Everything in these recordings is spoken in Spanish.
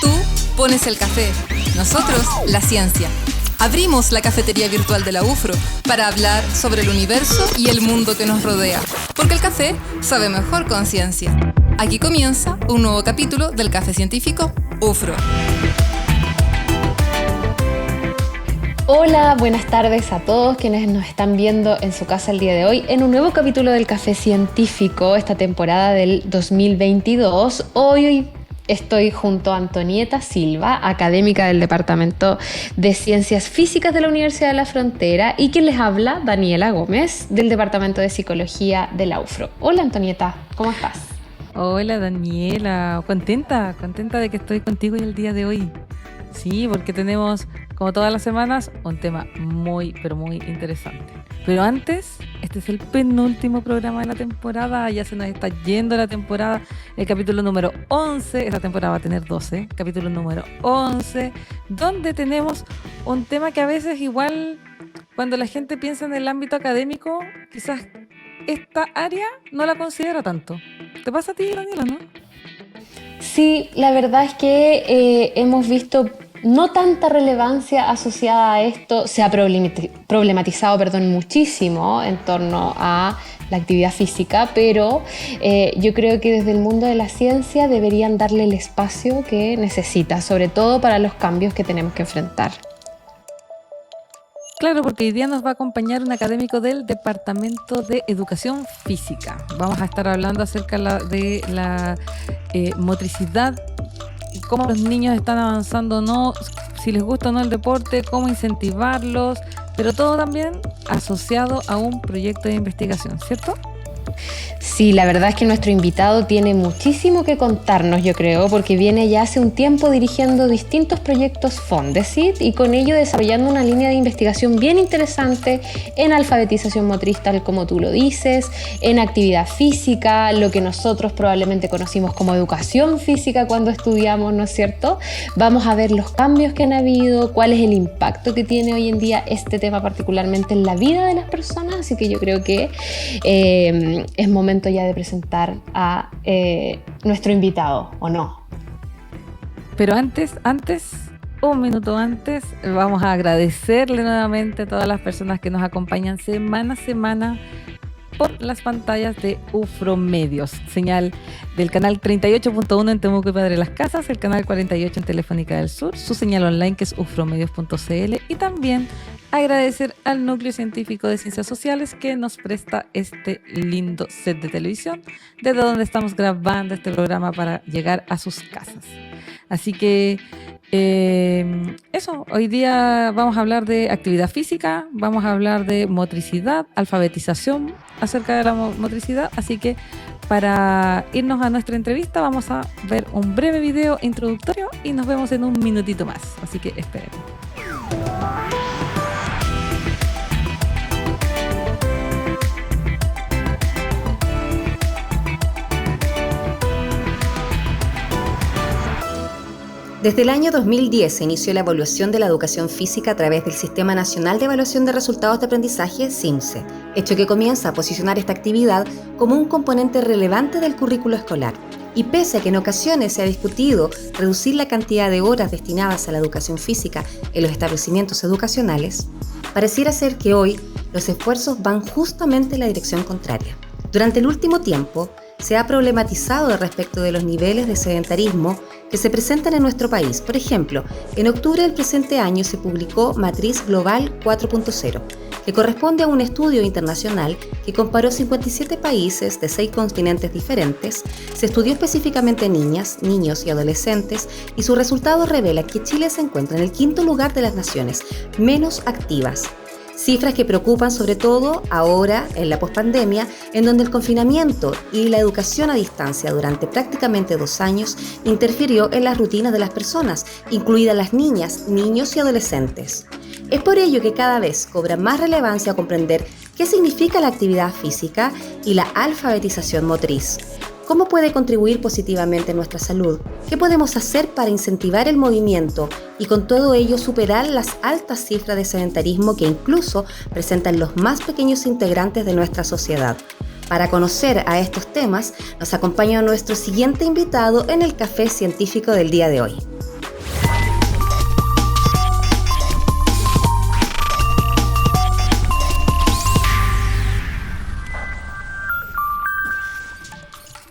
Tú pones el café, nosotros la ciencia. Abrimos la cafetería virtual de la UFRO para hablar sobre el universo y el mundo que nos rodea, porque el café sabe mejor con ciencia. Aquí comienza un nuevo capítulo del Café Científico UFRO. Hola, buenas tardes a todos quienes nos están viendo en su casa el día de hoy en un nuevo capítulo del Café Científico, esta temporada del 2022. Hoy estoy junto a Antonieta Silva, académica del Departamento de Ciencias Físicas de la Universidad de la Frontera, y quien les habla, Daniela Gómez, del Departamento de Psicología de la UFRO. Hola Antonieta, ¿cómo estás? Hola Daniela, contenta de que estoy contigo el día de hoy. Sí, porque tenemos, como todas las semanas, un tema muy interesante. Pero antes, este es el penúltimo programa de la temporada, ya se nos está yendo la temporada, el capítulo número 11, esta temporada va a tener 12, capítulo número 11, donde tenemos un tema que a veces igual, cuando la gente piensa en el ámbito académico, quizás esta área no la considera tanto. ¿Te pasa a ti, Daniela, no? Sí, la verdad es que hemos visto no tanta relevancia asociada a esto, se ha problematizado muchísimo en torno a la actividad física, pero yo creo que desde el mundo de la ciencia deberían darle el espacio que necesita, sobre todo para los cambios que tenemos que enfrentar. Claro, porque hoy día nos va a acompañar un académico del Departamento de Educación Física. Vamos a estar hablando acerca de la motricidad, cómo los niños están avanzando o no, si les gusta o no el deporte, cómo incentivarlos, pero todo también asociado a un proyecto de investigación, ¿cierto? Sí, la verdad es que nuestro invitado tiene muchísimo que contarnos, yo creo, porque viene ya hace un tiempo dirigiendo distintos proyectos Fondesit y con ello desarrollando una línea de investigación bien interesante en alfabetización motriz, tal como tú lo dices, en actividad física, lo que nosotros probablemente conocimos como educación física cuando estudiamos, ¿no es cierto? Vamos a ver los cambios que han habido, cuál es el impacto que tiene hoy en día este tema particularmente en la vida de las personas, así que yo creo que es momento ya de presentar a nuestro invitado, ¿o no? Pero antes, un minuto antes, vamos a agradecerle nuevamente a todas las personas que nos acompañan semana a semana por las pantallas de UFRO Medios, señal del canal 38.1 en Temuco y Padre Las Casas, el canal 48 en Telefónica del Sur, su señal online que es ufromedios.cl, y también agradecer al Núcleo Científico de Ciencias Sociales que nos presta este lindo set de televisión desde donde estamos grabando este programa para llegar a sus casas. Así que eso, hoy día vamos a hablar de actividad física, vamos a hablar de motricidad, alfabetización acerca de la motricidad, así que para irnos a nuestra entrevista vamos a ver un breve video introductorio y nos vemos en un minutito más, así que esperen. Desde el año 2010 se inició la evaluación de la educación física a través del Sistema Nacional de Evaluación de Resultados de Aprendizaje, SIMSE, hecho que comienza a posicionar esta actividad como un componente relevante del currículo escolar. Y pese a que en ocasiones se ha discutido reducir la cantidad de horas destinadas a la educación física en los establecimientos educacionales, pareciera ser que hoy los esfuerzos van justamente en la dirección contraria. Durante el último tiempo, se ha problematizado respecto de los niveles de sedentarismo que se presentan en nuestro país. Por ejemplo, en octubre del presente año se publicó Matriz Global 4.0, que corresponde a un estudio internacional que comparó 57 países de 6 continentes diferentes. Se estudió específicamente niñas, niños y adolescentes y su resultado revela que Chile se encuentra en el 5º lugar de las naciones menos activas. Cifras que preocupan sobre todo ahora en la pospandemia, en donde el confinamiento y la educación a distancia durante prácticamente 2 años interfirió en las rutinas de las personas, incluidas las niñas, niños y adolescentes. Es por ello que cada vez cobra más relevancia comprender qué significa la actividad física y la alfabetización motriz. ¿Cómo puede contribuir positivamente en nuestra salud? ¿Qué podemos hacer para incentivar el movimiento y con todo ello superar las altas cifras de sedentarismo que incluso presentan los más pequeños integrantes de nuestra sociedad? Para conocer a estos temas, nos acompaña nuestro siguiente invitado en el Café Científico del día de hoy.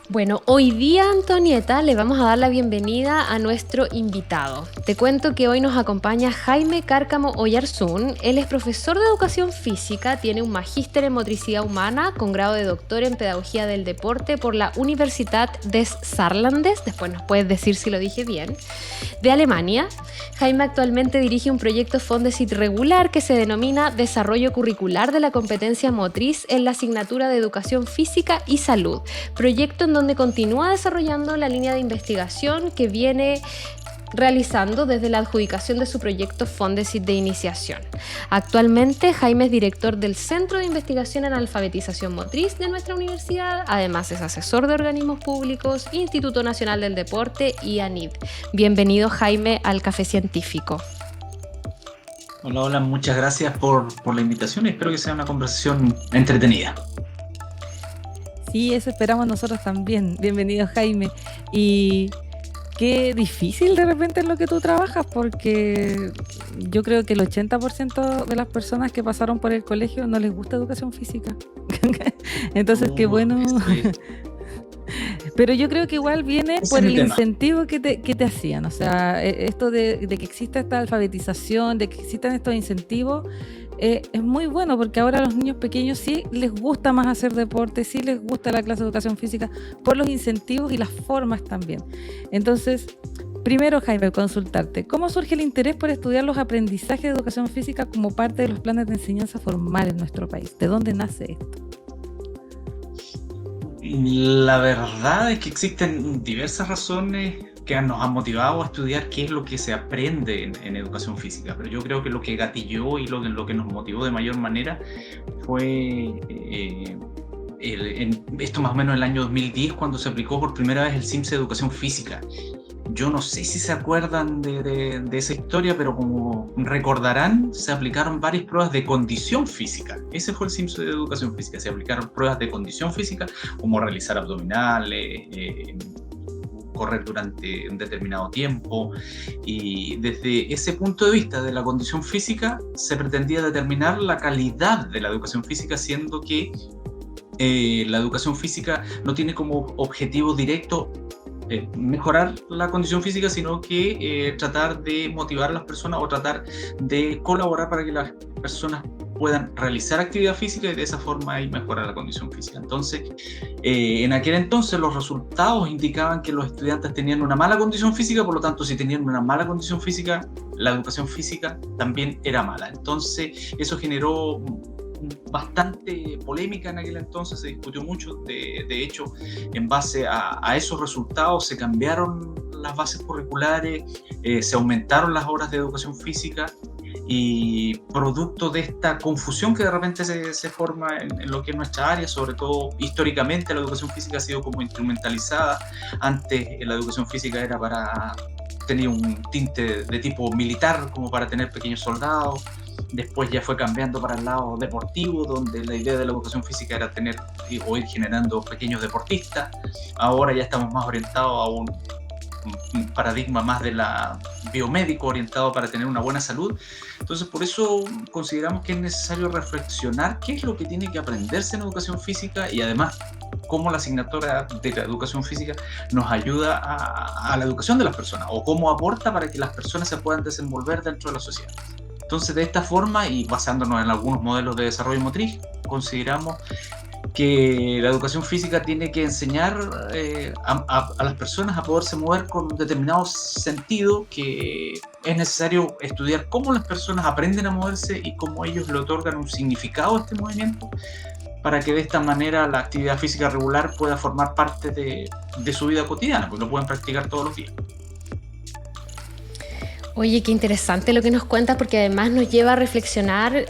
Bueno, hoy día, Antonieta, le vamos a dar la bienvenida a nuestro invitado. Te cuento que hoy nos acompaña Jaime Cárcamo Oyarzún. Él es profesor de educación física, tiene un magíster en motricidad humana con grado de doctor en pedagogía del deporte por la Universitat des Saarlandes, después nos puedes decir si lo dije bien, de Alemania. Jaime actualmente dirige un proyecto Fondesit regular que se denomina Desarrollo Curricular de la Competencia Motriz en la asignatura de Educación Física y Salud, proyecto en donde continúa desarrollando la línea de investigación que viene realizando desde la adjudicación de su proyecto Fondesit de iniciación. Actualmente, Jaime es director del Centro de Investigación en Alfabetización Motriz de nuestra universidad, además es asesor de organismos públicos, Instituto Nacional del Deporte y ANID. Bienvenido, Jaime, al Café Científico. Hola, muchas gracias por la invitación y espero que sea una conversación entretenida. Sí, eso esperamos nosotros también. Bienvenido, Jaime. Y qué difícil de repente es lo que tú trabajas, porque yo creo que el 80% de las personas que pasaron por el colegio no les gusta educación física. Entonces, qué bueno. Sí. Pero yo creo que igual viene por el incentivo que te hacían. O sea, esto de que exista esta alfabetización, de que existan estos incentivos, es muy bueno, porque ahora a los niños pequeños sí les gusta más hacer deporte, sí les gusta la clase de educación física por los incentivos y las formas también. Entonces, primero, Jaime, consultarte, ¿cómo surge el interés por estudiar los aprendizajes de educación física como parte de los planes de enseñanza formal en nuestro país? ¿De dónde nace esto? La verdad es que existen diversas razones que nos han motivado a estudiar qué es lo que se aprende en educación física, pero yo creo que lo que gatilló y lo que nos motivó de mayor manera fue esto más o menos en el año 2010, cuando se aplicó por primera vez el CIMSE de educación física. Yo no sé si se acuerdan de esa historia, pero como recordarán, se aplicaron varias pruebas de condición física. Ese fue el CIMSE de educación física. Se aplicaron pruebas de condición física, como realizar abdominales, correr durante un determinado tiempo, y desde ese punto de vista de la condición física se pretendía determinar la calidad de la educación física, siendo que la educación física no tiene como objetivo directo mejorar la condición física, sino que tratar de motivar a las personas o tratar de colaborar para que las personas puedan realizar actividad física y de esa forma ahí mejorar la condición física. Entonces, en aquel entonces los resultados indicaban que los estudiantes tenían una mala condición física, por lo tanto, si tenían una mala condición física, la educación física también era mala. Entonces, eso generó bastante polémica en aquel entonces, se discutió mucho. De hecho, en base a esos resultados se cambiaron las bases curriculares, se aumentaron las horas de educación física, y producto de esta confusión que de repente se forma en lo que es nuestra área, sobre todo históricamente la educación física ha sido como instrumentalizada. Antes la educación física era tenía un tinte de tipo militar, como para tener pequeños soldados. Después ya fue cambiando para el lado deportivo, donde la idea de la educación física era tener o ir generando pequeños deportistas. Ahora ya estamos más orientados a un paradigma más de la biomédico, orientado para tener una buena salud. Entonces, por eso consideramos que es necesario reflexionar qué es lo que tiene que aprenderse en educación física, y además cómo la asignatura de la educación física nos ayuda a la educación de las personas, o cómo aporta para que las personas se puedan desenvolver dentro de la sociedad. Entonces, de esta forma, y basándonos en algunos modelos de desarrollo motriz, consideramos que la educación física tiene que enseñar a las personas a poderse mover con un determinado sentido, que es necesario estudiar cómo las personas aprenden a moverse y cómo ellos le otorgan un significado a este movimiento, para que de esta manera la actividad física regular pueda formar parte de su vida cotidiana, porque lo pueden practicar todos los días. Oye, qué interesante lo que nos cuentas, porque además nos lleva a reflexionar.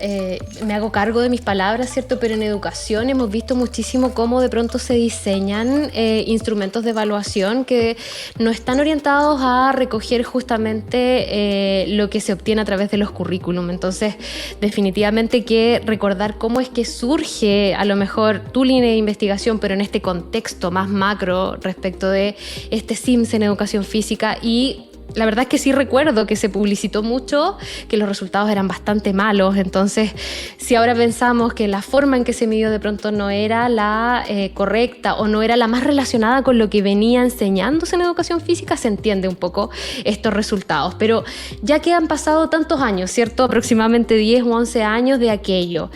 Me hago cargo de mis palabras, ¿cierto? Pero en educación hemos visto muchísimo cómo de pronto se diseñan instrumentos de evaluación que no están orientados a recoger justamente lo que se obtiene a través de los currículum. Entonces, definitivamente que recordar cómo es que surge a lo mejor tu línea de investigación, pero en este contexto más macro respecto de este CIMSE en educación física. Y la verdad es que sí recuerdo que se publicitó mucho, que los resultados eran bastante malos. Entonces, si ahora pensamos que la forma en que se midió de pronto no era la correcta o no era la más relacionada con lo que venía enseñándose en educación física, se entiende un poco estos resultados. Pero ya que han pasado tantos años, ¿cierto? Aproximadamente 10 u 11 años de aquello.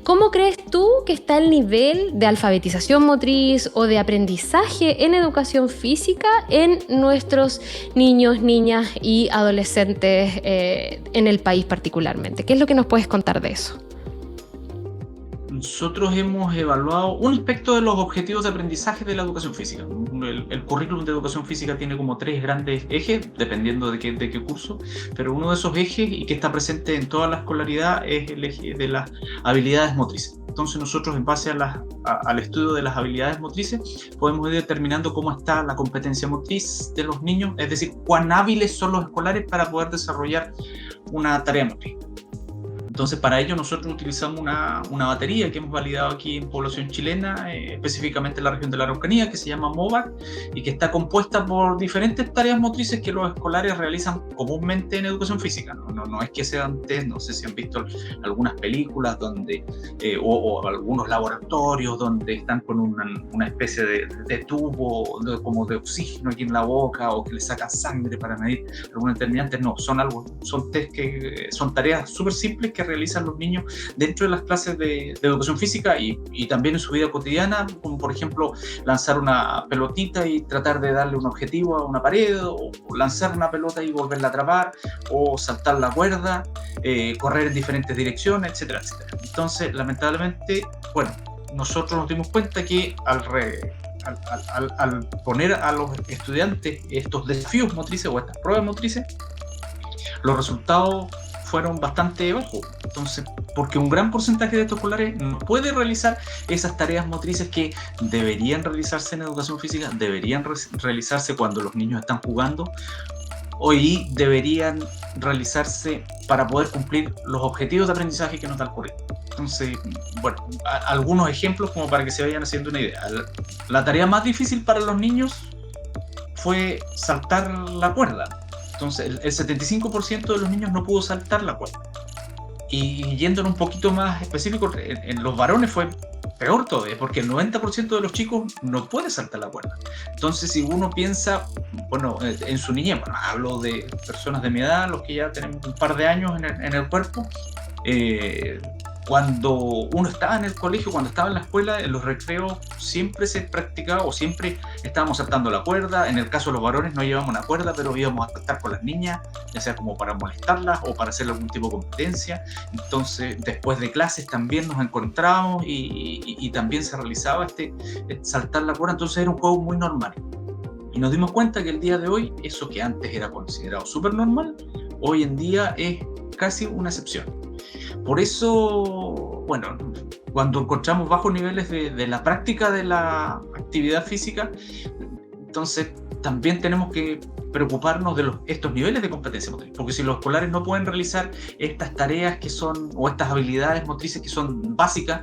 ¿Cómo crees tú que está el nivel de alfabetización motriz o de aprendizaje en educación física en nuestros niños, niñas y adolescentes en el país particularmente? ¿Qué es lo que nos puedes contar de eso? Nosotros hemos evaluado un aspecto de los objetivos de aprendizaje de la educación física. El currículum de educación física tiene como 3 grandes ejes, dependiendo de qué curso, pero uno de esos ejes, y que está presente en toda la escolaridad, es el eje de las habilidades motrices. Entonces nosotros, en base al estudio de las habilidades motrices, podemos ir determinando cómo está la competencia motriz de los niños, es decir, cuán hábiles son los escolares para poder desarrollar una tarea motriz. Entonces, para ello nosotros utilizamos una batería que hemos validado aquí en población chilena, específicamente en la región de la Araucanía, que se llama MOVAC, y que está compuesta por diferentes tareas motrices que los escolares realizan comúnmente en educación física. No es que sean test, no sé si han visto algunas películas donde, o algunos laboratorios donde están con una especie de tubo como de oxígeno aquí en la boca, o que le sacan sangre para medir algunos determinantes. No, son test que son tareas súper simples que realizan los niños dentro de las clases de educación física y también en su vida cotidiana, como por ejemplo lanzar una pelotita y tratar de darle un objetivo a una pared, o lanzar una pelota y volverla a atrapar, o saltar la cuerda, correr en diferentes direcciones, etcétera, etcétera. Entonces, lamentablemente, bueno, nosotros nos dimos cuenta que al poner a los estudiantes estos desafíos motrices o estas pruebas motrices, los resultados fueron bastante bajos. Entonces, porque un gran porcentaje de estos escolares no puede realizar esas tareas motrices que deberían realizarse en educación física, deberían realizarse cuando los niños están jugando, hoy deberían realizarse para poder cumplir los objetivos de aprendizaje que nos da el currículum. Entonces, bueno, algunos ejemplos como para que se vayan haciendo una idea. La tarea más difícil para los niños fue saltar la cuerda. Entonces, el 75% de los niños no pudo saltar la cuerda. Y yéndonos un poquito más específico, en los varones fue peor todavía, porque el 90% de los chicos no puede saltar la cuerda. Entonces, si uno piensa, bueno, en su niñez, bueno, hablo de personas de mi edad, los que ya tenemos un par de años en el cuerpo, cuando uno estaba en el colegio, cuando estaba en la escuela, en los recreos siempre se practicaba, o siempre estábamos saltando la cuerda. En el caso de los varones no llevábamos una cuerda, pero íbamos a saltar con las niñas, ya sea como para molestarlas o para hacer algún tipo de competencia. Entonces, después de clases también nos encontrábamos y también se realizaba saltar la cuerda. Entonces era un juego muy normal. Y nos dimos cuenta que el día de hoy, eso que antes era considerado súper normal, hoy en día es casi una excepción. Por eso, bueno, cuando encontramos bajos niveles de la práctica de la actividad física, entonces también tenemos que preocuparnos de estos niveles de competencia motriz, porque si los escolares no pueden realizar estas tareas que son, o estas habilidades motrices que son básicas,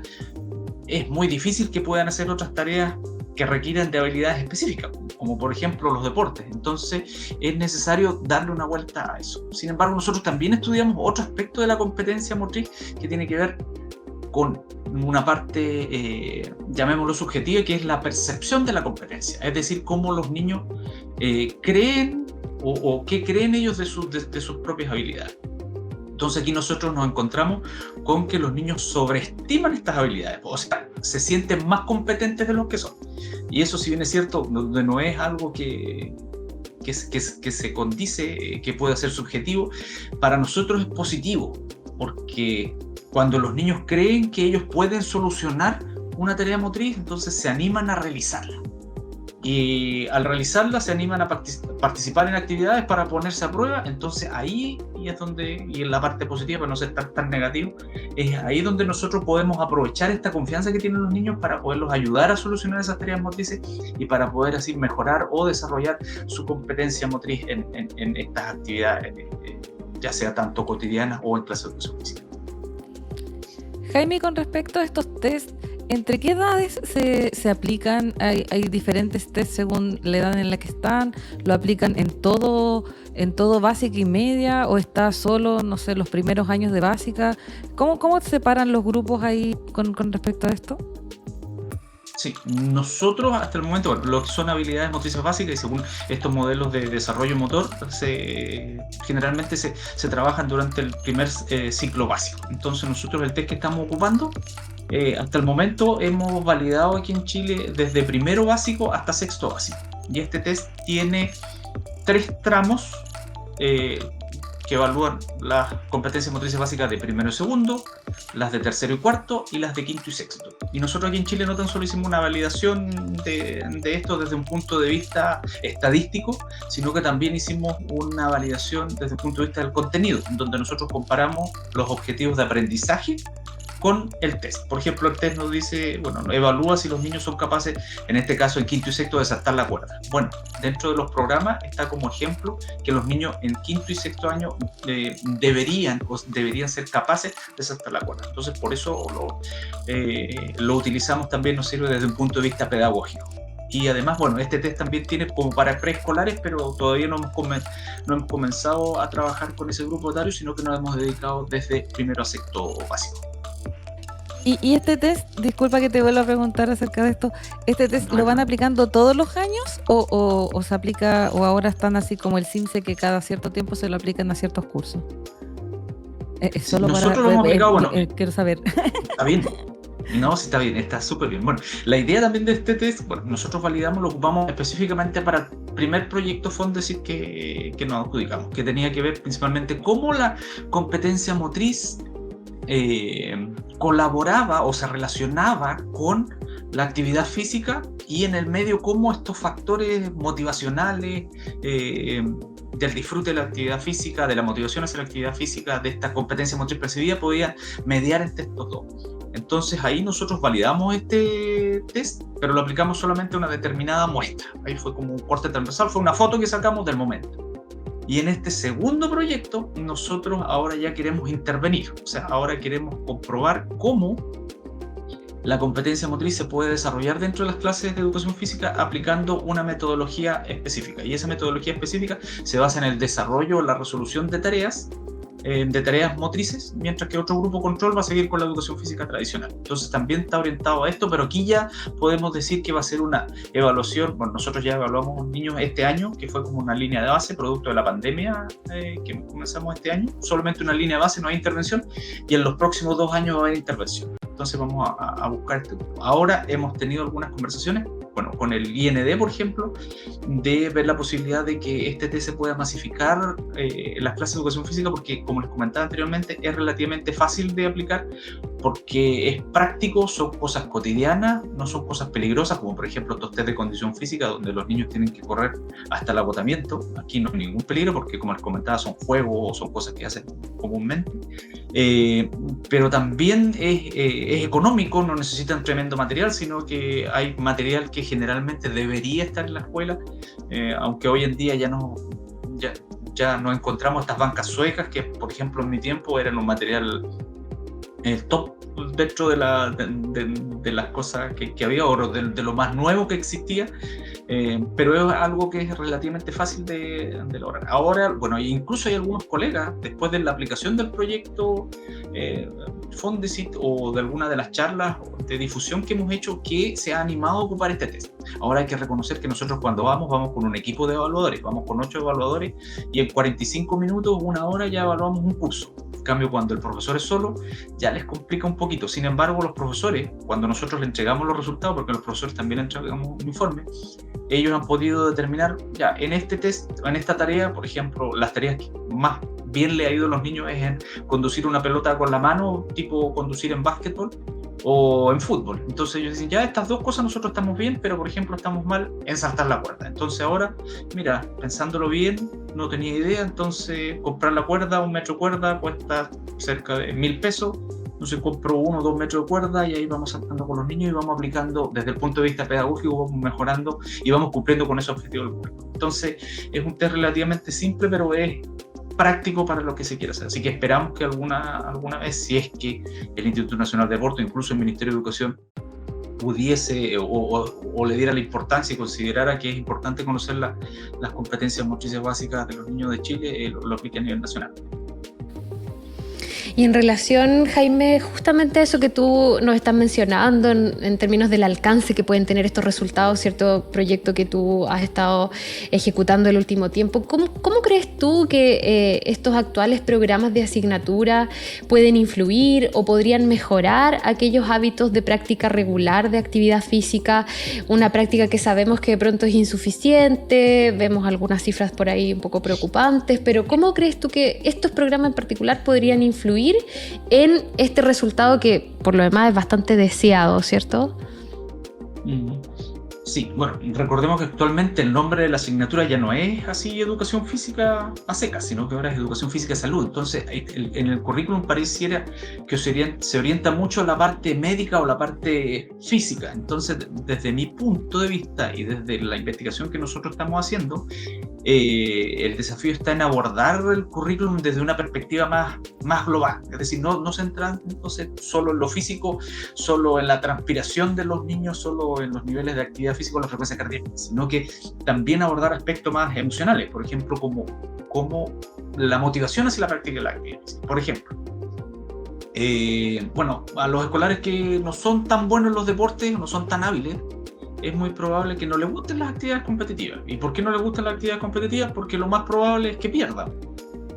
es muy difícil que puedan hacer otras tareas que requieren de habilidades específicas, como por ejemplo los deportes. Entonces es necesario darle una vuelta a eso. Sin embargo, nosotros también estudiamos otro aspecto de la competencia motriz que tiene que ver con una parte, llamémoslo subjetiva, que es la percepción de la competencia, es decir, cómo los niños creen o qué creen ellos de sus propias habilidades. Entonces aquí nosotros nos encontramos con que los niños sobreestiman estas habilidades, o sea, se sienten más competentes de lo que son. Y eso, si bien es cierto, no es algo que se condice, que pueda ser subjetivo, para nosotros es positivo, porque cuando los niños creen que ellos pueden solucionar una tarea motriz, entonces se animan a realizarla. y al realizarla se animan a participar en actividades para ponerse a prueba. Entonces ahí y es donde, y en la parte positiva, para no ser tan negativo, es ahí donde nosotros podemos aprovechar esta confianza que tienen los niños para poderlos ayudar a solucionar esas tareas motrices y para poder así mejorar o desarrollar su competencia motriz en estas actividades, ya sea tanto cotidianas o en clases de educación física. Jaime, con respecto a estos test, ¿entre qué edades se aplican? ¿Hay diferentes test según la edad en la que están? ¿Lo aplican en todo básica y media? ¿O está solo, no sé, los primeros años de básica? ¿Cómo separan los grupos ahí con respecto a esto? Sí, nosotros hasta el momento, bueno, lo que son habilidades motrices básicas y según estos modelos de desarrollo motor, generalmente se trabajan durante el primer ciclo básico. Entonces nosotros el test que estamos ocupando, hasta el momento hemos validado aquí en Chile desde primero básico hasta sexto básico. Y este test tiene 3 tramos que evalúan las competencias motrices básicas de primero y segundo, las de tercero y cuarto y las de quinto y sexto. Y nosotros aquí en Chile no tan solo hicimos una validación de esto desde un punto de vista estadístico, sino que también hicimos una validación desde el punto de vista del contenido, donde nosotros comparamos los objetivos de aprendizaje con el test. Por ejemplo, el test nos dice, bueno, evalúa si los niños son capaces, en este caso en quinto y sexto, de saltar la cuerda. Bueno, dentro de los programas está como ejemplo que los niños en quinto y sexto año deberían ser capaces de saltar la cuerda. Entonces, por eso lo utilizamos también, nos sirve desde un punto de vista pedagógico. Y además, bueno, este test también tiene como para preescolares, pero todavía no hemos comenzado a trabajar con ese grupo etario, sino que nos hemos dedicado desde primero a sexto básico. ¿Y este test, disculpa que te vuelva a preguntar acerca de esto, este test lo van aplicando todos los años o se aplica, o ahora están así como el CIMSE que cada cierto tiempo se lo aplican a ciertos cursos? Solo nosotros lo hemos aplicado, bueno, quiero saber. Está bien. No, sí está bien, está súper bien. Bueno, la idea también de este test, bueno, nosotros validamos, lo ocupamos específicamente para el primer proyecto Fondesit que nos adjudicamos, que tenía que ver principalmente cómo la competencia motriz colaboraba o se relacionaba con la actividad física y en el medio cómo estos factores motivacionales del disfrute de la actividad física, de la motivación hacia la actividad física, de esta competencia motriz percibida podían mediar entre estos dos. Entonces ahí nosotros validamos este test, pero lo aplicamos solamente a una determinada muestra. Ahí fue como un corte transversal, fue una foto que sacamos del momento. Y en este segundo proyecto, nosotros ahora ya queremos intervenir, o sea, ahora queremos comprobar cómo la competencia motriz se puede desarrollar dentro de las clases de educación física aplicando una metodología específica. Y esa metodología específica se basa en el desarrollo o la resolución de tareas motrices, mientras que otro grupo control va a seguir con la educación física tradicional. Entonces también está orientado a esto, pero aquí ya podemos decir que va a ser una evaluación. Bueno, nosotros ya evaluamos a un niño este año, que fue como una línea de base, producto de la pandemia que comenzamos este año, solamente una línea de base, no hay intervención, y en los próximos 2 años va a haber intervención. Entonces vamos a buscar este grupo. Ahora hemos tenido algunas conversaciones, bueno, con el IND, por ejemplo, de ver la posibilidad de que este test se pueda masificar en las clases de educación física, porque, como les comentaba anteriormente, es relativamente fácil de aplicar, porque es práctico, son cosas cotidianas, no son cosas peligrosas, como por ejemplo estos test de condición física, donde los niños tienen que correr hasta el agotamiento. Aquí no hay ningún peligro, porque como les comentaba, son juegos o son cosas que hacen comúnmente. Pero también es económico, no necesitan tremendo material, sino que hay material que generalmente debería estar en la escuela, aunque hoy en día ya no encontramos estas bancas suecas que, por ejemplo, en mi tiempo eran un material top dentro de las cosas que había, o de lo más nuevo que existía, pero es algo que es relativamente fácil de lograr. Ahora, bueno, incluso hay algunos colegas, después de la aplicación del proyecto Fondesit o de alguna de las charlas de difusión que hemos hecho, que se ha animado a ocupar este test. Ahora hay que reconocer que nosotros cuando vamos con un equipo de evaluadores, vamos con 8 evaluadores y en 45 minutos, 1 hora ya evaluamos un curso. En cambio, cuando el profesor es solo, ya les complica un poquito. Sin embargo, los profesores, cuando nosotros les entregamos los resultados, porque los profesores también entregamos un informe, ellos han podido determinar, ya, en este test, en esta tarea, por ejemplo, las tareas que más bien le ha ido a los niños es en conducir una pelota con la mano, tipo conducir en básquetbol, o en fútbol. Entonces ellos dicen, ya estas dos cosas nosotros estamos bien, pero por ejemplo estamos mal en saltar la cuerda. Entonces ahora, mira, pensándolo bien, no tenía idea, entonces comprar la cuerda, 1 metro de cuerda cuesta cerca de 1.000 pesos, entonces compro 1 o 2 metros de cuerda y ahí vamos saltando con los niños y vamos aplicando desde el punto de vista pedagógico, vamos mejorando y vamos cumpliendo con ese objetivo del público. Entonces es un test relativamente simple, pero es práctico para lo que se quiera hacer. Así que esperamos que alguna vez, si es que el Instituto Nacional de Deporte, incluso el Ministerio de Educación, pudiese o le diera la importancia y considerara que es importante conocer las competencias motrices básicas de los niños de Chile, lo aplique a nivel nacional. Y en relación, Jaime, justamente eso que tú nos estás mencionando en términos del alcance que pueden tener estos resultados, cierto proyecto que tú has estado ejecutando el último tiempo, ¿cómo crees tú que estos actuales programas de asignatura pueden influir o podrían mejorar aquellos hábitos de práctica regular de actividad física? Una práctica que sabemos que de pronto es insuficiente, vemos algunas cifras por ahí un poco preocupantes, pero ¿cómo crees tú que estos programas en particular podrían influir en este resultado que por lo demás es bastante deseado, ¿cierto? Sí, bueno, recordemos que actualmente el nombre de la asignatura ya no es así educación física a secas, sino que ahora es educación física y salud. Entonces, en el currículum pareciera que se orienta mucho a la parte médica o la parte física. Entonces, desde mi punto de vista y desde la investigación que nosotros estamos haciendo, el desafío está en abordar el currículum desde una perspectiva más global, es decir, no centrándose solo en lo físico, solo en la transpiración de los niños, solo en los niveles de actividad física o la frecuencia cardíaca, sino que también abordar aspectos más emocionales, por ejemplo, como la motivación hacia la práctica de la actividad física. Por ejemplo, bueno, a los escolares que no son tan buenos en los deportes, no son tan hábiles, es muy probable que no les gusten las actividades competitivas. ¿Y por qué no les gustan las actividades competitivas? Porque lo más probable es que pierdan.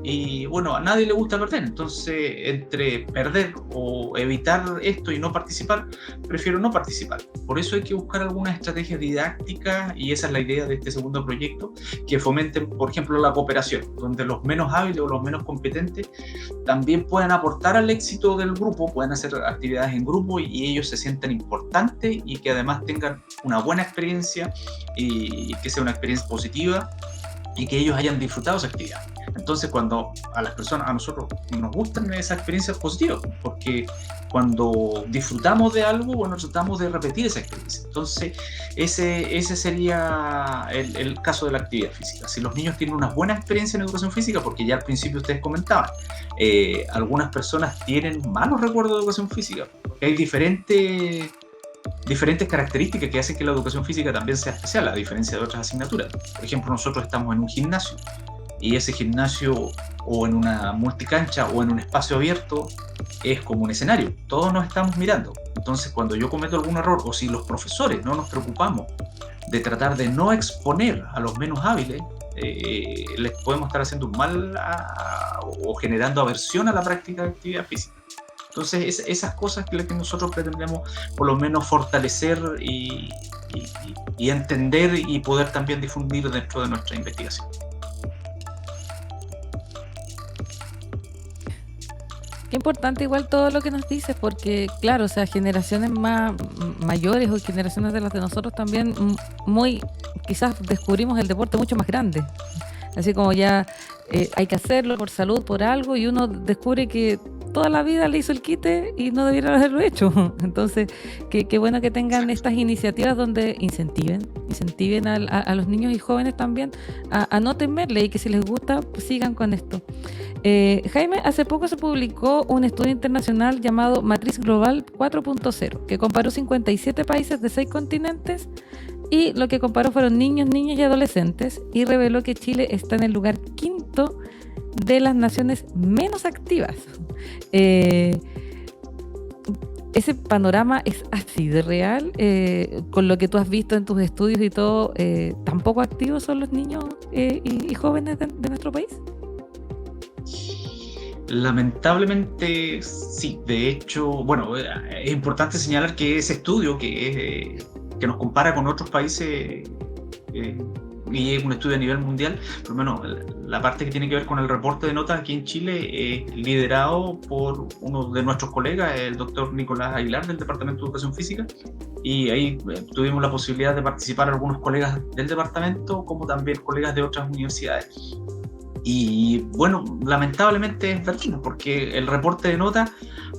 Y bueno, a nadie le gusta perder. Entonces, entre perder o evitar esto y no participar, prefiero no participar. Por eso hay que buscar algunas estrategias didácticas, y esa es la idea de este segundo proyecto, que fomenten, por ejemplo, la cooperación, donde los menos hábiles o los menos competentes también puedan aportar al éxito del grupo, pueden hacer actividades en grupo y ellos se sientan importantes y que además tengan una buena experiencia y que sea una experiencia positiva y que ellos hayan disfrutado esa actividad. Entonces, cuando a nosotros nos gustan esas experiencias positivas, porque cuando disfrutamos de algo, bueno, tratamos de repetir esa experiencia. Entonces, ese sería el caso de la actividad física. Si los niños tienen una buena experiencia en educación física, porque ya al principio ustedes comentaban, algunas personas tienen malos recuerdos de educación física, porque hay diferentes características que hacen que la educación física también sea especial, a diferencia de otras asignaturas. Por ejemplo, nosotros estamos en un gimnasio, y ese gimnasio, o en una multicancha o en un espacio abierto, es como un escenario, todos nos estamos mirando. Entonces, cuando yo cometo algún error, o si los profesores no nos preocupamos de tratar de no exponer a los menos hábiles, les podemos estar haciendo un mal o generando aversión a la práctica de actividad física. Entonces, esas cosas que nosotros pretendemos por lo menos fortalecer y entender y poder también difundir dentro de nuestra investigación. Qué importante igual todo lo que nos dices, porque claro, o sea, generaciones mayores o generaciones de las de nosotros también quizás descubrimos el deporte mucho más grande. Así como ya hay que hacerlo por salud, por algo, y uno descubre que toda la vida le hizo el quite y no debiera haberlo hecho. Entonces, qué bueno que tengan estas iniciativas donde incentiven a los niños y jóvenes también a no temerle, y que si les gusta, pues sigan con esto. Jaime, hace poco se publicó un estudio internacional llamado Matriz Global 4.0, que comparó 57 países de 6 continentes, y lo que comparó fueron niños, niñas y adolescentes, y reveló que Chile está en el lugar 5º de las naciones menos activas. Ese panorama es así de real, con lo que tú has visto en tus estudios y todo. ¿Tan poco activos son los niños y jóvenes de nuestro país? Lamentablemente sí. De hecho, bueno, es importante señalar que ese estudio que nos compara con otros países y es un estudio a nivel mundial, por lo menos la parte que tiene que ver con el reporte de notas aquí en Chile, liderado por uno de nuestros colegas, el doctor Nicolás Aguilar del Departamento de Educación Física, y ahí tuvimos la posibilidad de participar algunos colegas del departamento como también colegas de otras universidades. Y bueno, lamentablemente es verdad, porque el reporte de notas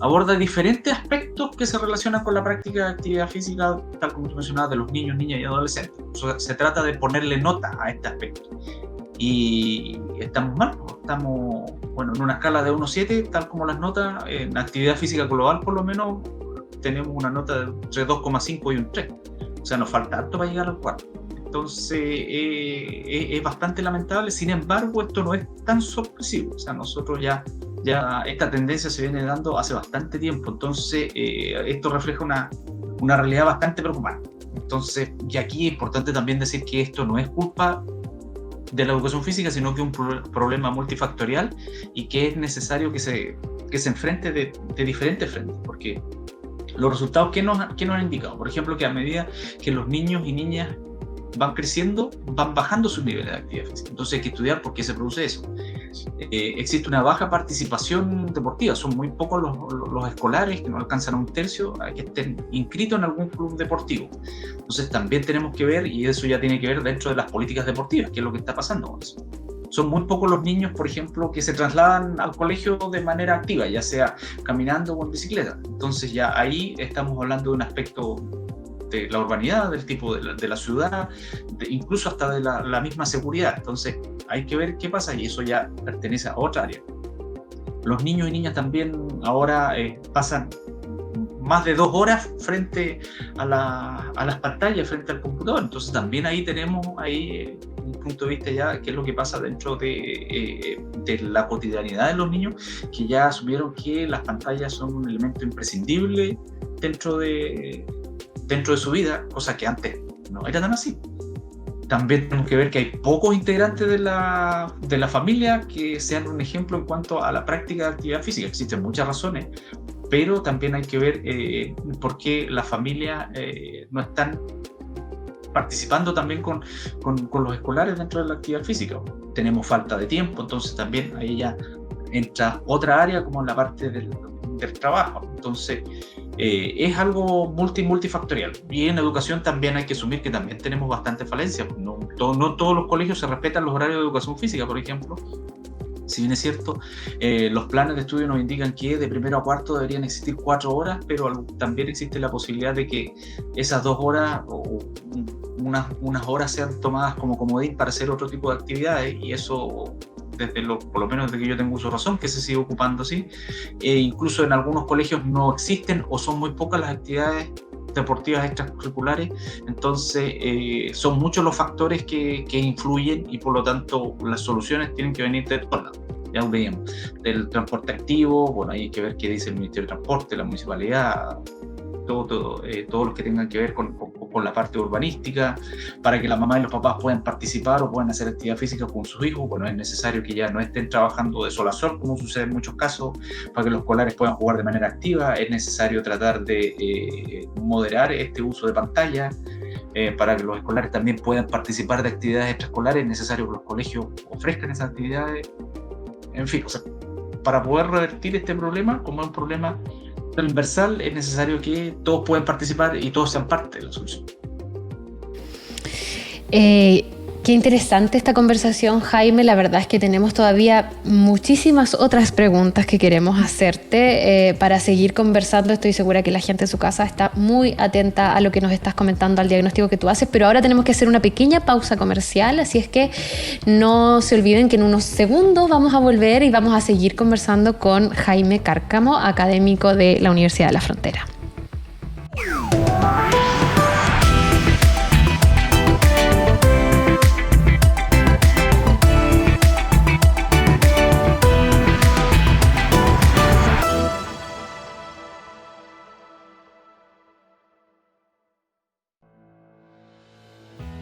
aborda diferentes aspectos que se relacionan con la práctica de actividad física, tal como tú mencionabas, de los niños, niñas y adolescentes. O sea, se trata de ponerle nota a este aspecto. Y estamos mal, estamos en una escala de 1 a 7, tal como las notas, en actividad física global por lo menos, tenemos una nota de entre 2,5 y un 3. O sea, nos falta harto para llegar al 4. Entonces es bastante lamentable. Sin embargo, esto no es tan sorpresivo. O sea, nosotros ya esta tendencia se viene dando hace bastante tiempo. Entonces esto refleja una realidad bastante preocupante. Entonces, y aquí es importante también decir que esto no es culpa de la educación física, sino que es un problema multifactorial y que es necesario que se enfrente de diferentes frentes, porque los resultados que nos han indicado, por ejemplo, que a medida que los niños y niñas van creciendo, van bajando sus niveles de actividad física. Entonces hay que estudiar por qué se produce eso. Existe una baja participación deportiva, son muy pocos los escolares, que no alcanzan a 1/3, que estén inscritos en algún club deportivo. Entonces también tenemos que ver, y eso ya tiene que ver dentro de las políticas deportivas, qué es lo que está pasando con eso. Son muy pocos los niños, por ejemplo, que se trasladan al colegio de manera activa, ya sea caminando o en bicicleta. Entonces ya ahí estamos hablando de un aspecto de la urbanidad, del tipo de la ciudad, incluso hasta de la misma seguridad. Entonces hay que ver qué pasa, y eso ya pertenece a otra área. Los niños y niñas también ahora pasan más de 2 horas frente a las pantallas, frente al computador. Entonces también ahí tenemos un punto de vista ya qué es lo que pasa dentro de la cotidianidad de los niños, que ya asumieron que las pantallas son un elemento imprescindible dentro de su vida, cosa que antes no era tan así. También tenemos que ver que hay pocos integrantes de la familia que sean un ejemplo en cuanto a la práctica de actividad física. Existen muchas razones, pero también hay que ver por qué las familias no están participando también con los escolares dentro de la actividad física. Tenemos falta de tiempo, entonces también ahí ya entra otra área como la parte del trabajo. Entonces es algo multifactorial, y en educación también hay que asumir que también tenemos bastante falencias. No todos los colegios se respetan los horarios de educación física, por ejemplo. Si bien es cierto, los planes de estudio nos indican que de primero a cuarto deberían existir 4 horas, pero también existe la posibilidad de que esas 2 horas o unas horas sean tomadas como comodín para hacer otro tipo de actividades, y eso por lo menos desde que yo tengo uso de razón, que se sigue ocupando así. Incluso en algunos colegios no existen o son muy pocas las actividades deportivas extracurriculares. Entonces son muchos los factores que influyen, y por lo tanto las soluciones tienen que venir de todos lados. Ya lo veíamos, del transporte activo, bueno, hay que ver qué dice el Ministerio de Transporte, la municipalidad, todos los que tengan que ver con la parte urbanística, para que la mamá y los papás puedan participar o puedan hacer actividad física con sus hijos. Bueno, es necesario que ya no estén trabajando de sol a sol, como sucede en muchos casos, para que los escolares puedan jugar de manera activa. Es necesario tratar de moderar este uso de pantalla, para que los escolares también puedan participar de actividades extraescolares. Es necesario que los colegios ofrezcan esas actividades. En fin, o sea, para poder revertir este problema, como es un problema transversal, es necesario que todos puedan participar y todos sean parte de la solución. Qué interesante esta conversación, Jaime. La verdad es que tenemos todavía muchísimas otras preguntas que queremos hacerte para seguir conversando. Estoy segura que la gente en su casa está muy atenta a lo que nos estás comentando, al diagnóstico que tú haces, pero ahora tenemos que hacer una pequeña pausa comercial, así es que no se olviden que en unos segundos vamos a volver y vamos a seguir conversando con Jaime Cárcamo, académico de la Universidad de la Frontera.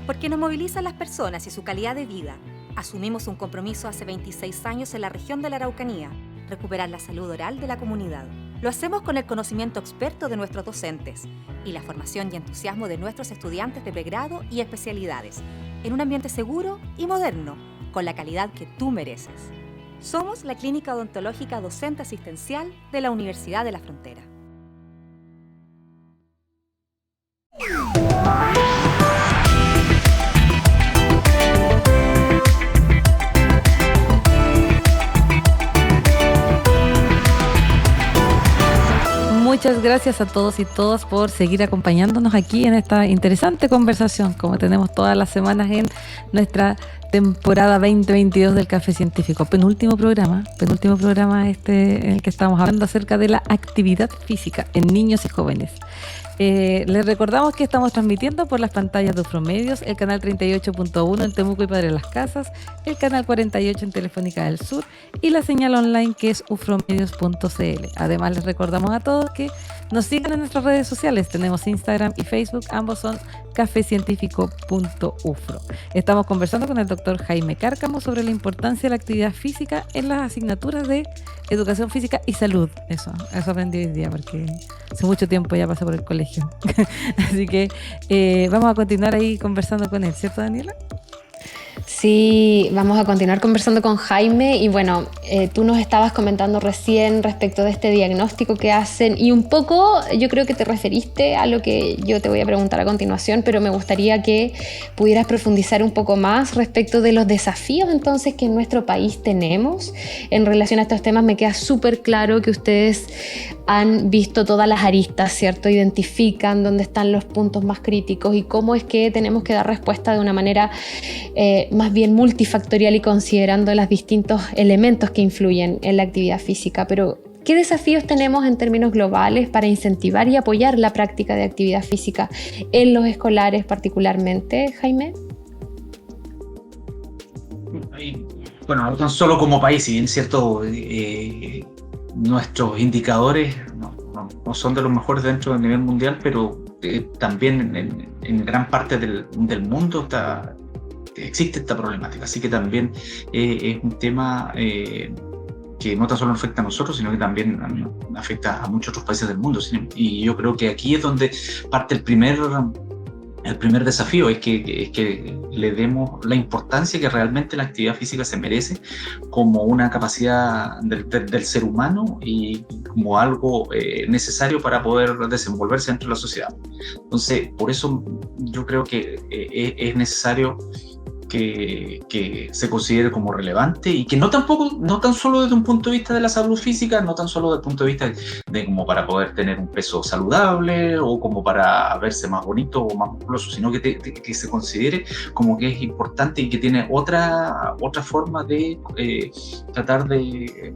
Porque nos movilizan las personas y su calidad de vida, asumimos un compromiso hace 26 años en la región de la Araucanía: recuperar la salud oral de la comunidad. Lo hacemos con el conocimiento experto de nuestros docentes y la formación y entusiasmo de nuestros estudiantes de pregrado y especialidades, en un ambiente seguro y moderno, con la calidad que tú mereces. Somos la Clínica Odontológica Docente Asistencial de la Universidad de la Frontera. Muchas gracias a todos y todas por seguir acompañándonos aquí en esta interesante conversación, como tenemos todas las semanas en nuestra temporada 2022 del Café Científico. Penúltimo programa en el que estamos hablando acerca de la actividad física en niños y jóvenes. Les recordamos que estamos transmitiendo por las pantallas de Ufromedios, el canal 38.1 en Temuco y Padre Las Casas, el canal 48 en Telefónica del Sur y la señal online que es ufromedios.cl. Además, les recordamos a todos que nos sigan en nuestras redes sociales. Tenemos Instagram y Facebook, ambos son cafecientifico.ufro. Estamos conversando con el doctor Jaime Cárcamo sobre la importancia de la actividad física en las asignaturas de educación física y salud. Eso aprendí hoy día porque hace mucho tiempo ya pasé por el colegio. Así que vamos a continuar ahí conversando con él, ¿cierto, Daniela? Sí, vamos a continuar conversando con Jaime y bueno, tú nos estabas comentando recién respecto de este diagnóstico que hacen y un poco yo creo que te referiste a lo que yo te voy a preguntar a continuación, pero me gustaría que pudieras profundizar un poco más respecto de los desafíos entonces que en nuestro país tenemos en relación a estos temas. Me queda súper claro que ustedes han visto todas las aristas, ¿cierto? Identifican dónde están los puntos más críticos y cómo es que tenemos que dar respuesta de una manera más bien multifactorial y considerando los distintos elementos que influyen en la actividad física. Pero, ¿qué desafíos tenemos en términos globales para incentivar y apoyar la práctica de actividad física en los escolares particularmente, Jaime? Bueno, no tan solo como país, si bien es cierto, nuestros indicadores no son de los mejores dentro del nivel mundial, pero también en gran parte del mundo existe esta problemática, así que también es un tema que no tan solo nos afecta a nosotros, sino que también afecta a muchos otros países del mundo. Y yo creo que aquí es donde parte el primer desafío, es que le demos la importancia que realmente la actividad física se merece como una capacidad del ser humano y como algo necesario para poder desenvolverse dentro de la sociedad. Entonces, por eso yo creo que es necesario que se considere como relevante y que no tan solo desde un punto de vista de la salud física, no tan solo desde el punto de vista de como para poder tener un peso saludable o como para verse más bonito o más musculoso, sino que se considere como que es importante y que tiene otra forma de tratar de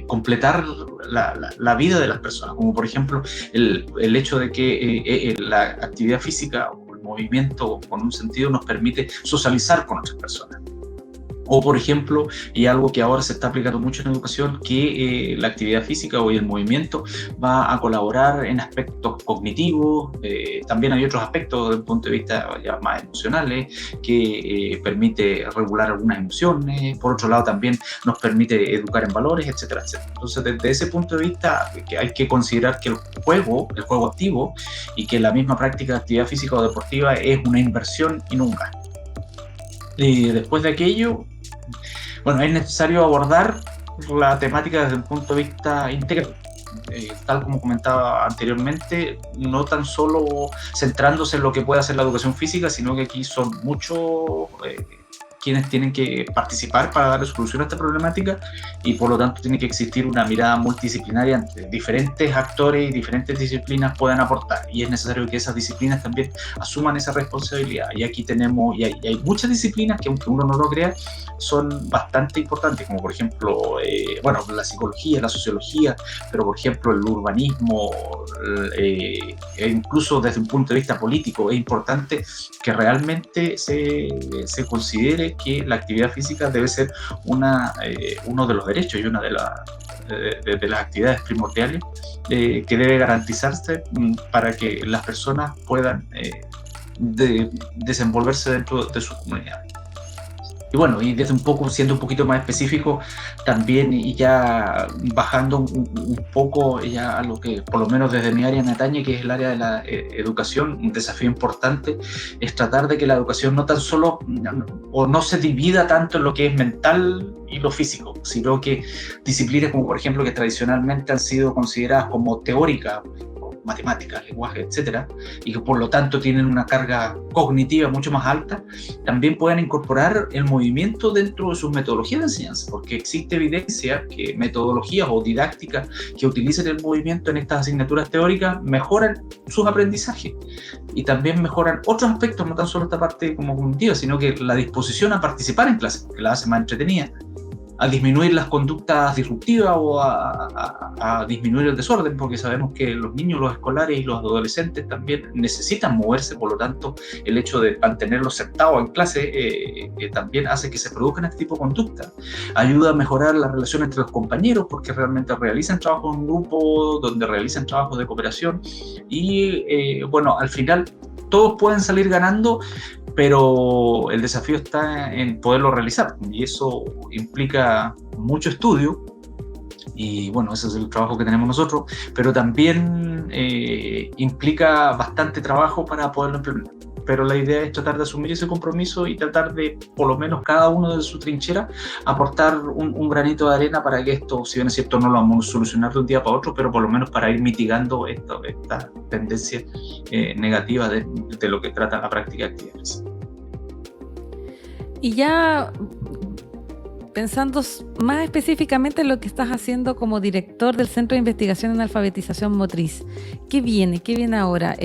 completar la vida de las personas, como por ejemplo el hecho de que la actividad física, movimiento con un sentido, nos permite socializar con otras personas. O, por ejemplo, y algo que ahora se está aplicando mucho en educación, que la actividad física o el movimiento va a colaborar en aspectos cognitivos. También hay otros aspectos desde el punto de vista ya más emocionales, que permite regular algunas emociones. Por otro lado, también nos permite educar en valores, etcétera, etcétera. Entonces, desde ese punto de vista, que hay que considerar que el juego activo y que la misma práctica de actividad física o deportiva es una inversión y no un gasto. Después de aquello, bueno, es necesario abordar la temática desde un punto de vista integral. Tal como comentaba anteriormente, no tan solo centrándose en lo que puede hacer la educación física, sino que aquí son muchos quienes tienen que participar para darle solución a esta problemática y por lo tanto tiene que existir una mirada multidisciplinaria entre diferentes actores y diferentes disciplinas puedan aportar, y es necesario que esas disciplinas también asuman esa responsabilidad. Y aquí tenemos, y hay muchas disciplinas que, aunque uno no lo crea, son bastante importantes, como por ejemplo la psicología, la sociología, pero por ejemplo el urbanismo, e incluso desde un punto de vista político es importante que realmente se considere que la actividad física debe ser uno de los derechos y una de las actividades primordiales que debe garantizarse para que las personas puedan desenvolverse dentro de sus comunidades. bueno, y desde un poco, siendo un poquito más específico, también, y ya bajando un poco ya a lo que, por lo menos desde mi área me atañe, que es el área de la educación, un desafío importante es tratar de que la educación no tan solo, o no se divida tanto en lo que es mental y lo físico, sino que disciplinas como, por ejemplo, que tradicionalmente han sido consideradas como teóricas, matemáticas, lenguaje, etcétera, y que por lo tanto tienen una carga cognitiva mucho más alta, también puedan incorporar el movimiento dentro de sus metodologías de enseñanza, porque existe evidencia que metodologías o didácticas que utilicen el movimiento en estas asignaturas teóricas mejoran sus aprendizajes y también mejoran otros aspectos, no tan solo esta parte como cognitiva, sino que la disposición a participar en clases, que la hace más entretenida, a disminuir las conductas disruptivas o a disminuir el desorden, porque sabemos que los niños, los escolares y los adolescentes también necesitan moverse, por lo tanto el hecho de mantenerlos sentados en clase también hace que se produzcan este tipo de conductas. Ayuda a mejorar la relación entre los compañeros, porque realmente realizan trabajos en grupo, donde realizan trabajos de cooperación y bueno, al final todos pueden salir ganando, pero el desafío está en poderlo realizar y eso implica mucho estudio y bueno, ese es el trabajo que tenemos nosotros, pero también implica bastante trabajo para poderlo implementar. Pero la idea es tratar de asumir ese compromiso y tratar de, por lo menos cada uno de su trinchera, aportar un granito de arena para que esto, si bien es cierto, no lo vamos a solucionar de un día para otro, pero por lo menos para ir mitigando esta tendencia negativa de lo que trata la práctica de actividades. Y ya pensando más específicamente en lo que estás haciendo como director del Centro de Investigación en Alfabetización Motriz, ¿qué viene? ¿Qué viene ahora?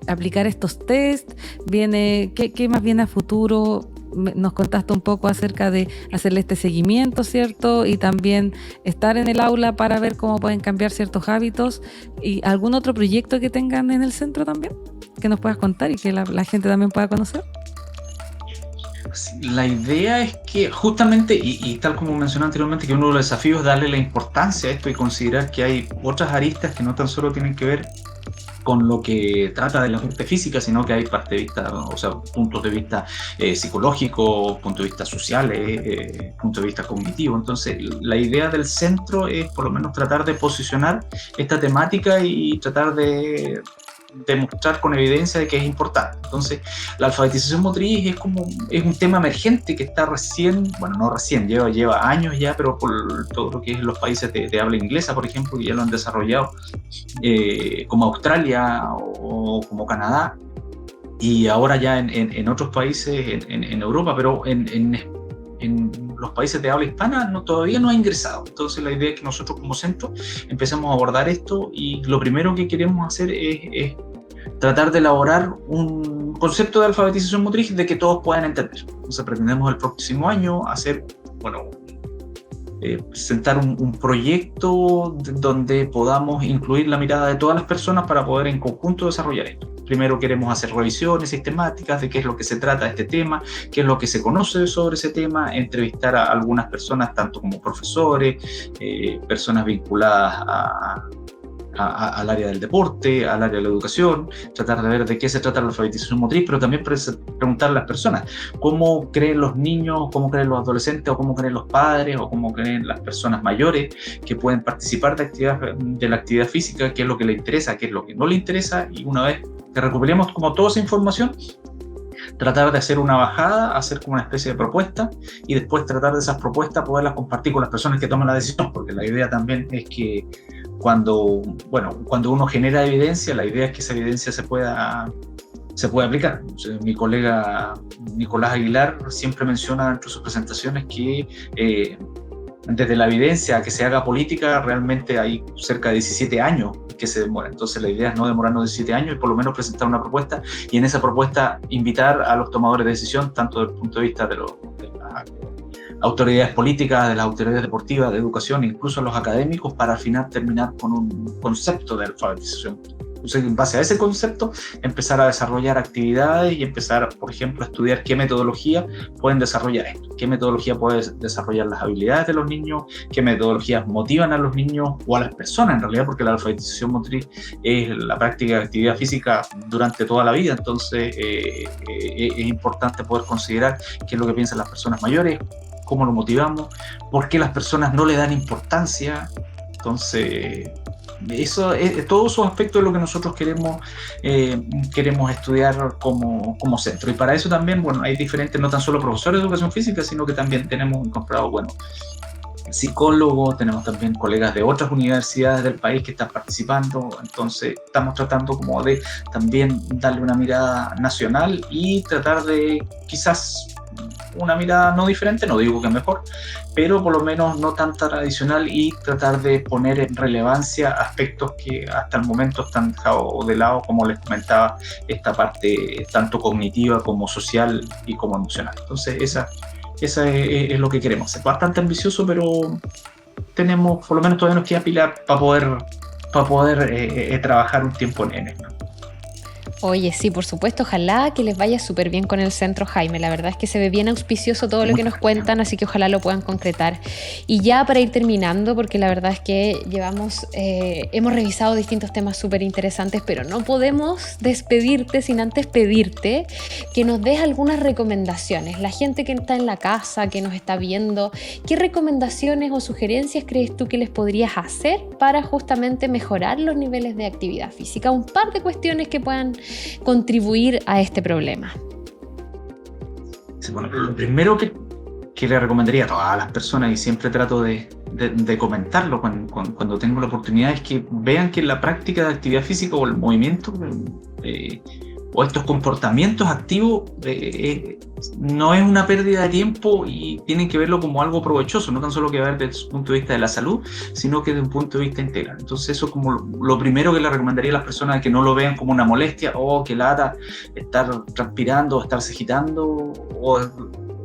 ¿Aplicar estos test? ¿Qué más viene a futuro? Nos contaste un poco acerca de hacerle este seguimiento, ¿cierto? Y también estar en el aula para ver cómo pueden cambiar ciertos hábitos. ¿Y algún otro proyecto que tengan en el centro también? Que nos puedas contar y que la gente también pueda conocer. La idea es que justamente, y tal como mencioné anteriormente, que uno de los desafíos es darle la importancia a esto y considerar que hay otras aristas que no tan solo tienen que ver con lo que trata de la parte física, sino que hay parte de vista, o sea, puntos de vista psicológicos, puntos de vista sociales, puntos de vista cognitivos. Entonces, la idea del centro es por lo menos tratar de posicionar esta temática y tratar de demostrar con evidencia de que es importante. Entonces, la alfabetización motriz es un tema emergente que está recién, bueno, no recién, lleva años ya, pero por todo lo que es los países de habla inglesa, por ejemplo, que ya lo han desarrollado, como Australia o como Canadá, y ahora ya en otros países en Europa, pero en los países de habla hispana todavía no ha ingresado. Entonces la idea es que nosotros como centro empecemos a abordar esto y lo primero que queremos hacer es tratar de elaborar un concepto de alfabetización motriz de que todos puedan entender. Entonces pretendemos el próximo año hacer, presentar un proyecto donde podamos incluir la mirada de todas las personas para poder en conjunto desarrollar esto. Primero queremos hacer revisiones sistemáticas de qué es lo que se trata de este tema, qué es lo que se conoce sobre ese tema, entrevistar a algunas personas, tanto como profesores, personas vinculadas al área del deporte, al área de la educación, tratar de ver de qué se trata la alfabetización motriz, pero también preguntar a las personas cómo creen los niños, cómo creen los adolescentes, o cómo creen los padres, o cómo creen las personas mayores que pueden participar de la actividad física, qué es lo que les interesa, qué es lo que no les interesa, y una vez que recuperemos como toda esa información, tratar de hacer una bajada, hacer como una especie de propuesta y después tratar de esas propuestas poderlas compartir con las personas que toman la decisión, porque la idea también es que cuando uno genera evidencia, la idea es que esa evidencia se pueda aplicar. Mi colega Nicolás Aguilar siempre menciona dentro de sus presentaciones que desde la evidencia a que se haga política realmente hay cerca de 17 años que se demora. Entonces la idea es no demorarnos 17 años y por lo menos presentar una propuesta y en esa propuesta invitar a los tomadores de decisión, tanto desde el punto de vista de las autoridades políticas, de las autoridades deportivas, de educación, incluso a los académicos, para al final terminar con un concepto de alfabetización. Entonces, en base a ese concepto, empezar a desarrollar actividades y empezar, por ejemplo, a estudiar qué metodología pueden desarrollar esto, qué metodología puede desarrollar las habilidades de los niños, qué metodologías motivan a los niños o a las personas en realidad, porque la alfabetización motriz es la práctica de actividad física durante toda la vida. Entonces es importante poder considerar qué es lo que piensan las personas mayores, cómo lo motivamos, por qué las personas no le dan importancia. Entonces todos esos aspectos de lo que nosotros queremos estudiar como centro. Y para eso también, bueno, hay diferentes, no tan solo profesores de educación física, sino que también tenemos incorporado, bueno, psicólogos, tenemos también colegas de otras universidades del país que están participando. Entonces estamos tratando como de también darle una mirada nacional y tratar de quizás una mirada no diferente, no digo que mejor, pero por lo menos no tan tradicional, y tratar de poner en relevancia aspectos que hasta el momento están dejados de lado, como les comentaba, esta parte tanto cognitiva como social y como emocional. Entonces esa es lo que queremos. Es bastante ambicioso, pero tenemos, por lo menos todavía nos queda pila para poder trabajar un tiempo en él, ¿no? Oye, sí, por supuesto, ojalá que les vaya súper bien con el Centro Jaime. La verdad es que se ve bien auspicioso todo lo que nos cuentan, así que ojalá lo puedan concretar. Y ya para ir terminando, porque la verdad es que hemos revisado distintos temas súper interesantes, pero no podemos despedirte sin antes pedirte que nos des algunas recomendaciones. La gente que está en la casa, que nos está viendo, ¿qué recomendaciones o sugerencias crees tú que les podrías hacer para justamente mejorar los niveles de actividad física? Un par de cuestiones que puedan contribuir a este problema. Bueno, lo primero que le recomendaría a todas las personas, y siempre trato de comentarlo cuando tengo la oportunidad, es que vean que la práctica de actividad física o el movimiento o estos comportamientos activos no es una pérdida de tiempo, y tienen que verlo como algo provechoso, no tan solo que ver desde el punto de vista de la salud, sino que desde un punto de vista integral. Entonces eso es como lo primero que le recomendaría a las personas, que no lo vean como una molestia o que lata estar transpirando o estarse agitando, o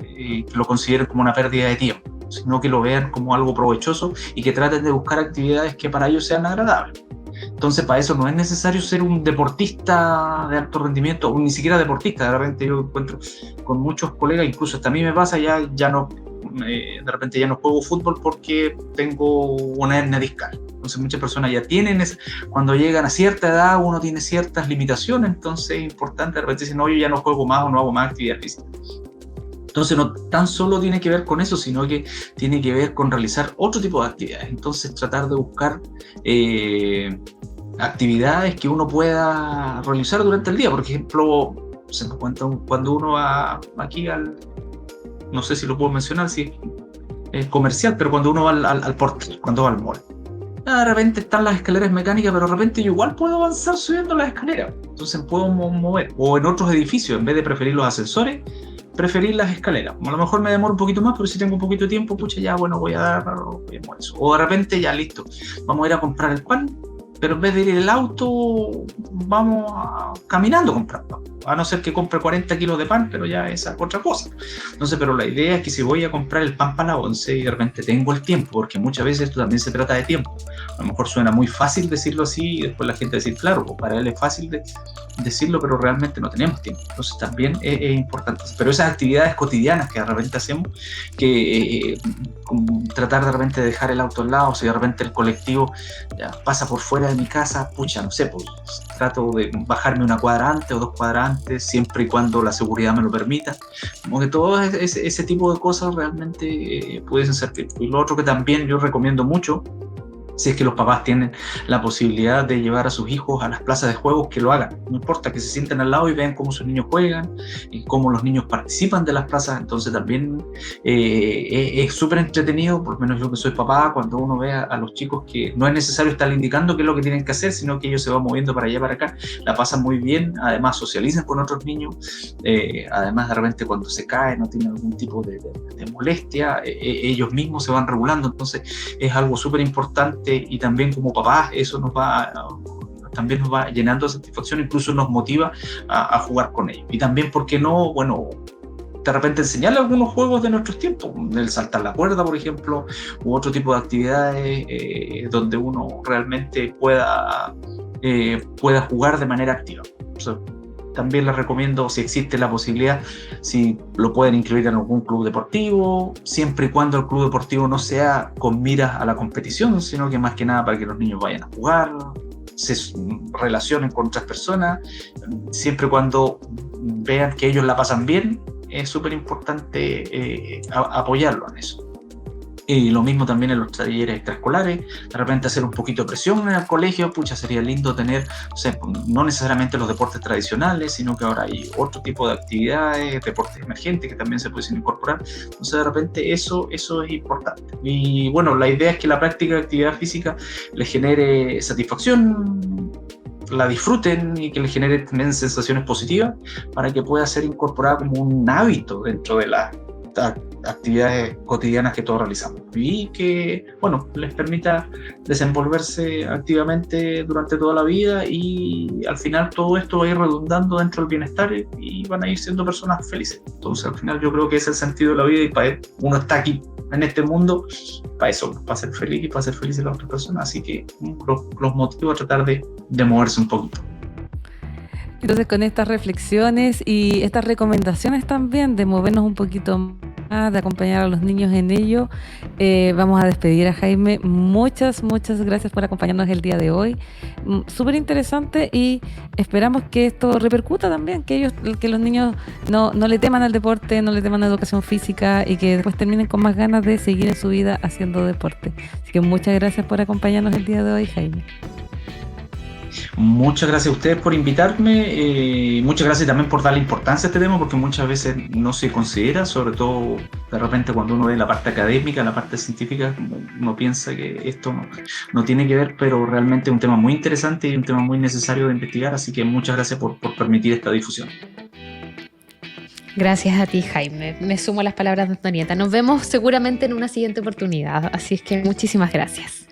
que lo consideren como una pérdida de tiempo, sino que lo vean como algo provechoso y que traten de buscar actividades que para ellos sean agradables. Entonces, para eso no es necesario ser un deportista de alto rendimiento, o ni siquiera deportista. De repente yo encuentro con muchos colegas, incluso hasta a mí me pasa, ya no, de repente ya no juego fútbol porque tengo una hernia discal. Entonces muchas personas ya tienen, cuando llegan a cierta edad uno tiene ciertas limitaciones, entonces es importante, de repente dicen, no, yo ya no juego más o no hago más actividad física. Entonces no tan solo tiene que ver con eso, sino que tiene que ver con realizar otro tipo de actividades. Entonces tratar de buscar actividades que uno pueda realizar durante el día. Por ejemplo, se me cuenta cuando uno va aquí no sé si lo puedo mencionar, si es comercial, pero cuando uno va al portal, cuando va al mall. De repente están las escaleras mecánicas, pero de repente yo igual puedo avanzar subiendo las escaleras. Entonces puedo mover. O en otros edificios, en vez de preferir los ascensores, preferir las escaleras. A lo mejor me demoro un poquito más, pero si tengo un poquito de tiempo, pucha, ya, bueno, voy a dar eso. O de repente, ya, listo, vamos a ir a comprar el pan, pero en vez de ir en el auto, vamos caminando a comprar pan. A no ser que compre 40 kilos de pan, pero ya esa es otra cosa. Entonces, pero la idea es que si voy a comprar el pan para la once y de repente tengo el tiempo, porque muchas veces esto también se trata de tiempo. A lo mejor suena muy fácil decirlo así y después la gente decir, claro, pues para él es fácil decirlo, pero realmente no tenemos tiempo. Entonces también es importante. Pero esas actividades cotidianas que de repente hacemos, que tratar de repente de dejar el auto al lado, si de repente el colectivo ya pasa por fuera de mi casa, pucha, no sé, pues trato de bajarme una cuadra antes o 2 cuadras antes, siempre y cuando la seguridad me lo permita. Como que todo ese tipo de cosas realmente pueden servir. Y lo otro que también yo recomiendo mucho, si es que los papás tienen la posibilidad de llevar a sus hijos a las plazas de juegos, que lo hagan. No importa, que se sienten al lado y vean cómo sus niños juegan y cómo los niños participan de las plazas. Entonces también es súper entretenido, por lo menos yo que soy papá, cuando uno ve a los chicos que no es necesario estar indicando qué es lo que tienen que hacer, sino que ellos se van moviendo para allá, para acá, la pasan muy bien, además socializan con otros niños, además de repente cuando se caen no tienen algún tipo de molestia, ellos mismos se van regulando. Entonces es algo súper importante. Y también como papás eso también nos va llenando de satisfacción, incluso nos motiva a jugar con ellos. Y también, ¿por qué no? Bueno, de repente enseñarle algunos juegos de nuestros tiempos, el saltar la cuerda, por ejemplo, u otro tipo de actividades donde uno realmente pueda pueda jugar de manera activa. O sea, también les recomiendo, si existe la posibilidad, si lo pueden incluir en algún club deportivo, siempre y cuando el club deportivo no sea con miras a la competición, sino que más que nada para que los niños vayan a jugar, se relacionen con otras personas, siempre y cuando vean que ellos la pasan bien, es súper importante apoyarlo en eso. Y lo mismo también en los talleres extraescolares, de repente hacer un poquito de presión en el colegio, sería lindo tener, o sea, no necesariamente los deportes tradicionales, sino que ahora hay otro tipo de actividades, deportes emergentes que también se pueden incorporar, entonces de repente eso es importante. Y bueno, la idea es que la práctica de actividad física les genere satisfacción, la disfruten y que les genere también sensaciones positivas para que pueda ser incorporada como un hábito dentro de las actividades cotidianas que todos realizamos y que, bueno, les permita desenvolverse activamente durante toda la vida y al final todo esto va a ir redundando dentro del bienestar y van a ir siendo personas felices. Entonces al final yo creo que ese es el sentido de la vida y para uno está aquí en este mundo para eso, para ser feliz y para ser felices las otras personas, así que los motivo a tratar de moverse un poquito. Entonces, con estas reflexiones y estas recomendaciones también de movernos un poquito más, de acompañar a los niños en ello, vamos a despedir a Jaime. Muchas gracias por acompañarnos el día de hoy. Súper interesante y esperamos que esto repercuta también, que los niños no le teman al deporte, no le teman a la educación física y que después terminen con más ganas de seguir en su vida haciendo deporte. Así que muchas gracias por acompañarnos el día de hoy, Jaime. Muchas gracias a ustedes por invitarme, muchas gracias también por darle importancia a este tema porque muchas veces no se considera, sobre todo de repente cuando uno ve la parte académica, la parte científica, uno piensa que esto no tiene que ver, pero realmente es un tema muy interesante y un tema muy necesario de investigar, así que muchas gracias por permitir esta difusión. Gracias a ti, Jaime. Me sumo a las palabras de Antonieta. Nos vemos seguramente en una siguiente oportunidad, así es que muchísimas gracias.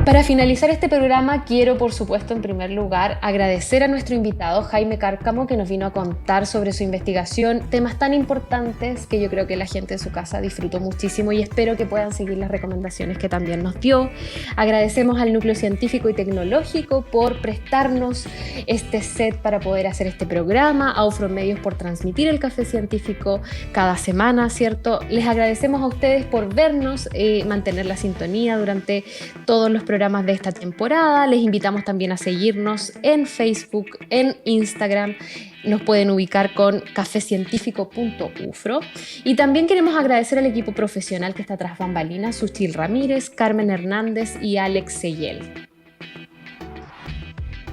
Para finalizar este programa, quiero, por supuesto, en primer lugar, agradecer a nuestro invitado, Jaime Cárcamo, que nos vino a contar sobre su investigación, temas tan importantes que yo creo que la gente de su casa disfrutó muchísimo y espero que puedan seguir las recomendaciones que también nos dio. Agradecemos al Núcleo Científico y Tecnológico por prestarnos este set para poder hacer este programa, a UFRO Medios por transmitir el Café Científico cada semana, ¿cierto? Les agradecemos a ustedes por vernos, mantener la sintonía durante todos los programas de esta temporada. Les invitamos también a seguirnos en Facebook, en Instagram. Nos pueden ubicar con cafecientifico.ufro. Y también queremos agradecer al equipo profesional que está tras bambalinas, Suchil Ramírez, Carmen Hernández y Alex Seyel.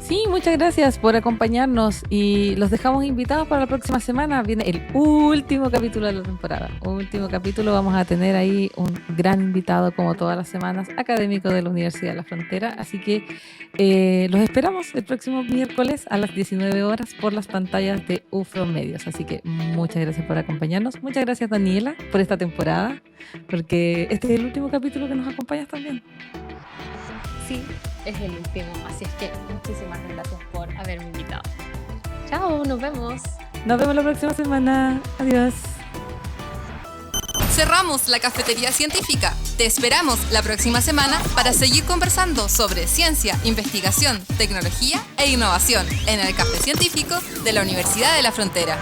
Sí, muchas gracias por acompañarnos y los dejamos invitados para la próxima semana. Viene el último capítulo de la temporada. Último capítulo, vamos a tener ahí un gran invitado como todas las semanas, académico de la Universidad de la Frontera. Así que los esperamos el próximo miércoles a las 19 horas por las pantallas de UFRO Medios. Así que muchas gracias por acompañarnos. Muchas gracias, Daniela, por esta temporada, porque este es el último capítulo que nos acompañas también. Sí, es el último, así es que muchísimas gracias por haberme invitado. Chao, nos vemos. Nos vemos la próxima semana. Adiós. Cerramos la cafetería científica. Te esperamos la próxima semana para seguir conversando sobre ciencia, investigación, tecnología e innovación en el Café Científico de la Universidad de la Frontera.